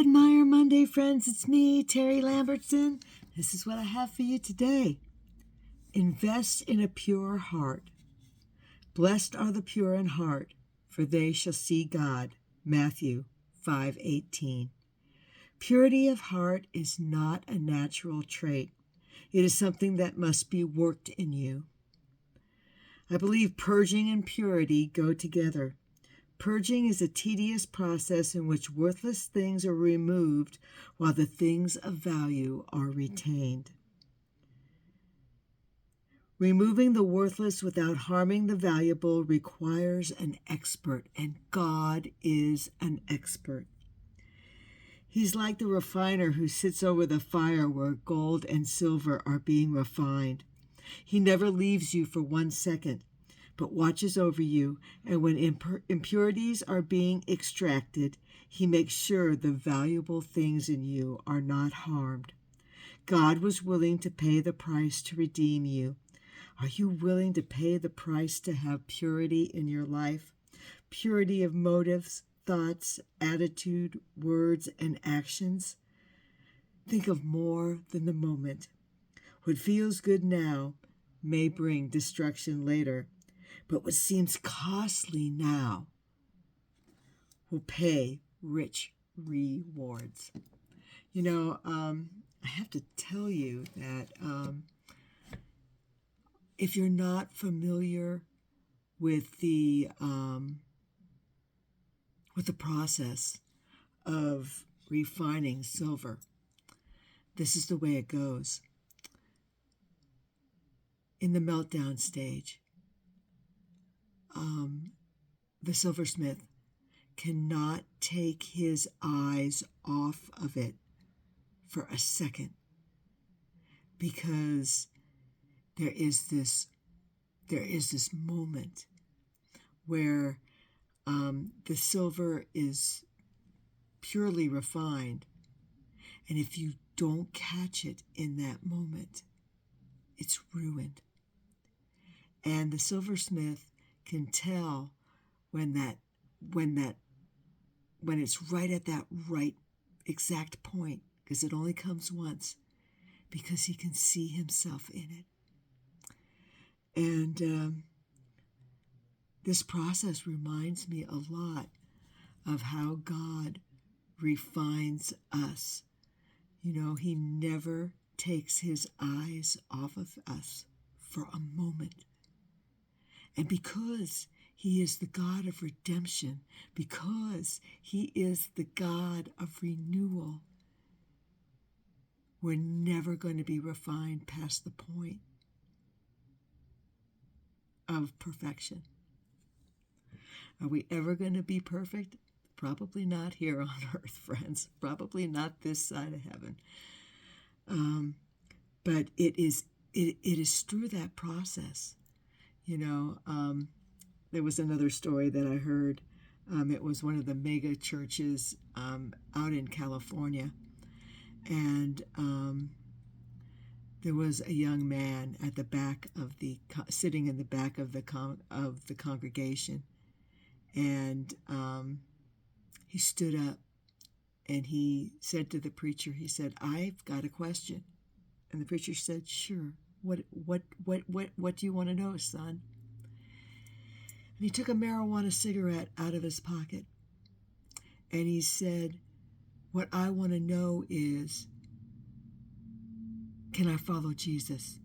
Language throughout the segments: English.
Good Meyer Monday, friends. It's me, Terry Lambertson. This is what I have for you today. Invest in a pure heart. Blessed are the pure in heart, for they shall see God. Matthew 5:18. Purity of heart is not a natural trait. It is something that must be worked in you. I believe purging and purity go together. Purging is a tedious process in which worthless things are removed while the things of value are retained. Removing the worthless without harming the valuable requires an expert, and God is an expert. He's like the refiner who sits over the fire where gold and silver are being refined. He never leaves you for 1 second, but watches over you, and when impurities are being extracted, he makes sure the valuable things in you are not harmed. God was willing to pay the price to redeem you. Are you willing to pay the price to have purity in your life? Purity of motives, thoughts, attitude, words, and actions? Think of more than the moment. What feels good now may bring destruction later, but what seems costly now will pay rich rewards. I have to tell you that if you're not familiar with the process of refining silver, this is the way it goes. In the meltdown stage, the silversmith cannot take his eyes off of it for a second, because there is this moment where the silver is purely refined, and if you don't catch it in that moment, it's ruined. And the silversmith can tell when it's right at that right exact point, because it only comes once, because he can see himself in it. And this process reminds me a lot of how God refines us. He never takes his eyes off of us for a moment. And because he is the God of redemption, because he is the God of renewal, we're never going to be refined past the point of perfection. Are we ever going to be perfect? Probably not here on earth, friends. Probably not this side of heaven. But it is through that process. There was another story that I heard. It was one of the mega churches out in California, and there was a young man at the back of sitting in the back of the congregation, and he stood up and he said to the preacher, he said, "I've got a question." And the preacher said, "Sure. What do you want to know, son?" And he took a marijuana cigarette out of his pocket, and he said, "What I want to know is, can I follow Jesus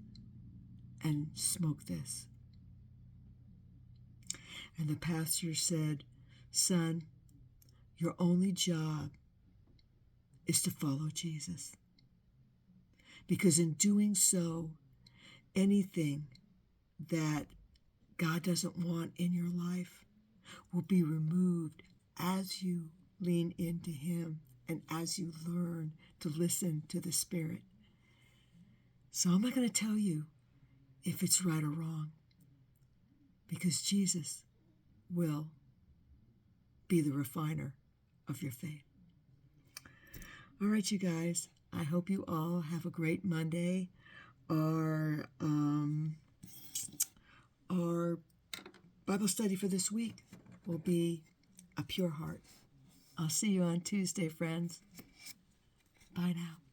and smoke this?" And the pastor said, "Son, your only job is to follow Jesus. Because in doing so, anything that God doesn't want in your life will be removed as you lean into him and as you learn to listen to the Spirit. So I'm not going to tell you if it's right or wrong, because Jesus will be the refiner of your faith." All right, you guys, I hope you all have a great Monday. Our Bible study for this week will be a pure heart. I'll see you on Tuesday, friends. Bye now.